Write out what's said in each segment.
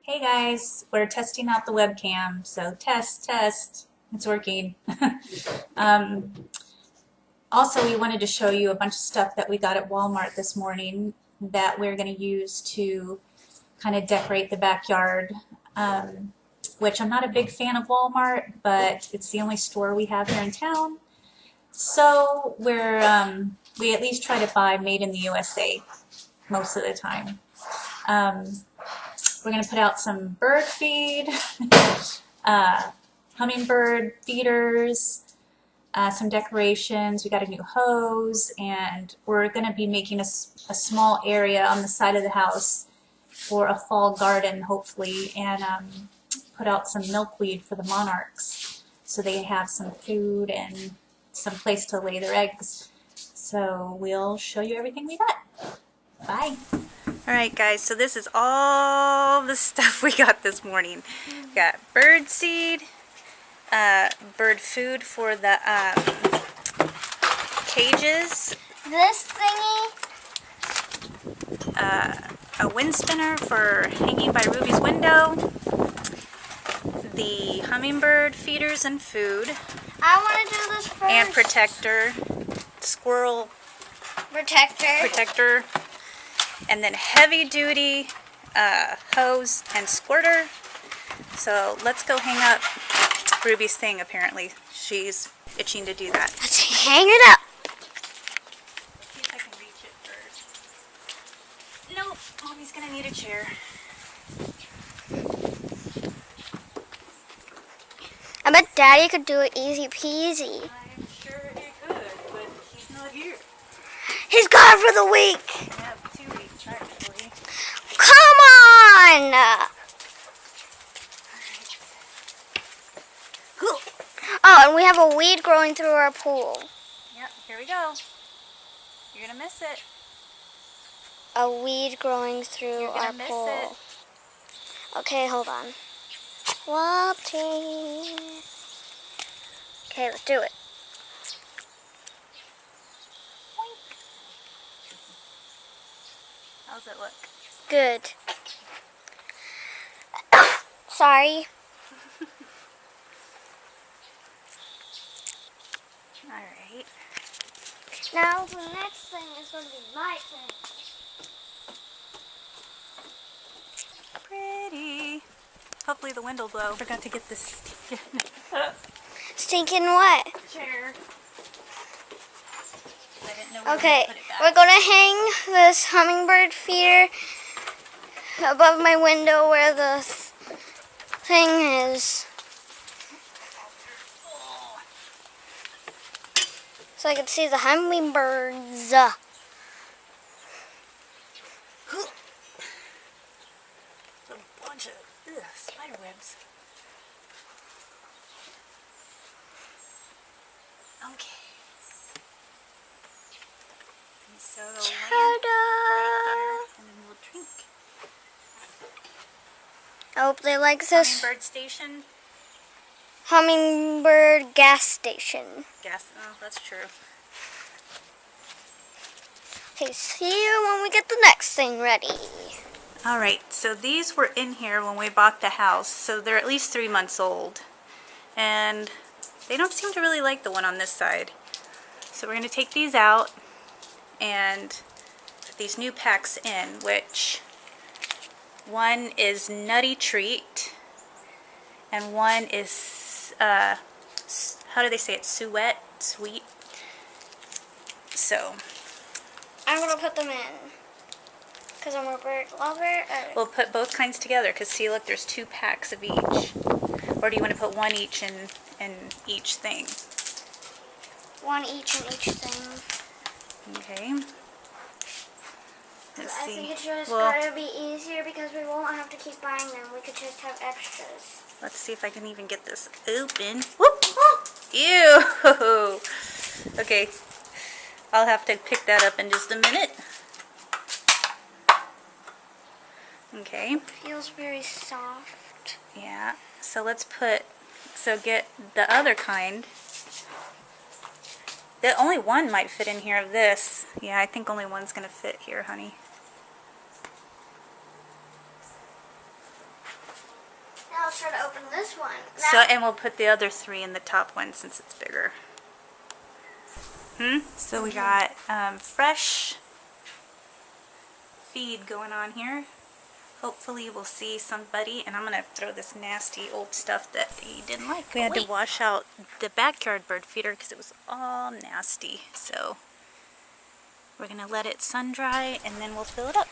Hey guys, we're testing out the webcam, so test, it's working. um, Also, we wanted to show you a bunch of stuff that we got at Walmart this morning that we're going to use to kind of decorate the backyard, which I'm not a big fan of Walmart, but it's the only store we have here in town. So we at least try to buy made in the USA most of the time. We're going to put out some bird feed, hummingbird feeders, some decorations. We got a new hose, and we're going to be making a small area on the side of the house for a fall garden, hopefully, and put out some milkweed for the monarchs so they have some food and some place to lay their eggs. So we'll show you everything we got. Bye. Alright guys, so this is all the stuff we got this morning. We got bird seed, bird food for the cages, this thingy, a wind spinner for hanging by Ruby's window, the hummingbird feeders and food, I want to do this first. and protector, squirrel protector, and then heavy duty hose and squirter. So let's go hang up Ruby's thing. Apparently she's itching to do that. Let's hang it up. Let's see if I can reach it first. Nope, Mommy's gonna need a chair. I bet Daddy could do it easy peasy. I'm sure he could, but he's not here. He's gone for the week. Yeah, 2 weeks actually. Come on. Oh, and we have a weed growing through our pool. Yep, here we go. You're gonna miss it. A weed growing through You're our gonna miss pool. it. Okay, hold on. Whoopsie. Okay, let's do it. How's it look? Good. Sorry. Alright. Now the next thing is going to be my thing. Pretty. Hopefully the wind will blow. I forgot to get this Stinking what? chair. I didn't know where Okay, to put it back. we're going to hang this hummingbird feeder above my window where the thing is. So I can see the hummingbirds. A bunch of spider webs. Okay. And so land right there, and then we'll drink. I hope they like this Hummingbird station. hummingbird gas station. Gas. Oh, that's true. Okay, see you when we get the next thing ready. Alright, so these were in here when we bought the house, so they're at least 3 months old. And they don't seem to really like the one on this side. So we're going to take these out and put these new packs in, which one is Nutty Treat and one is, how do they say it, sweet. So I'm going to put them in. Because I'm a bird lover. we'll put both kinds together, because see, look, there's 2 packs of each. Or do you want to put one each in each thing? One each in each thing. Okay. Let's I see. think it's just Well, going to be easier because we won't have to keep buying them. We could just have extras. let's see if I can even get this open. Whoop! Ew! Okay. I'll have to pick that up in just a minute. Okay. Feels very soft. Yeah. So let's get the other kind. Only one might fit in here of this. Yeah, I think only one's going to fit here, honey. let's try to open this one. So, and we'll put the other 3 in the top one since it's bigger. So we got fresh feed going on here. Hopefully we'll see somebody, and I'm going to throw this nasty old stuff that he didn't like. We had to wash out the backyard bird feeder because it was all nasty. So we're going to let it sun dry and then we'll fill it up.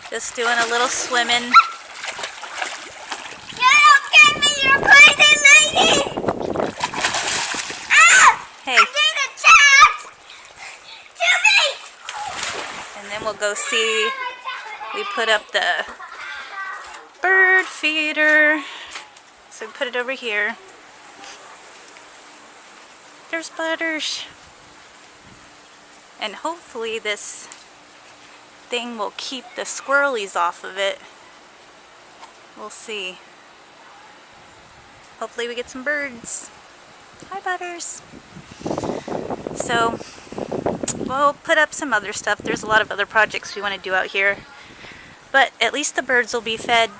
Just doing a little swimming. You don't get me, you're crazy lady! Ah! Hey. I'm being attacked! To me! And then we'll go see. We put up the bird feeder. So we put it over here. There's Butters. And hopefully this thing will keep the squirrelies off of it. We'll see. Hopefully we get some birds. Hi, Butters. So we'll put up some other stuff. There's a lot of other projects we want to do out here. But at least the birds will be fed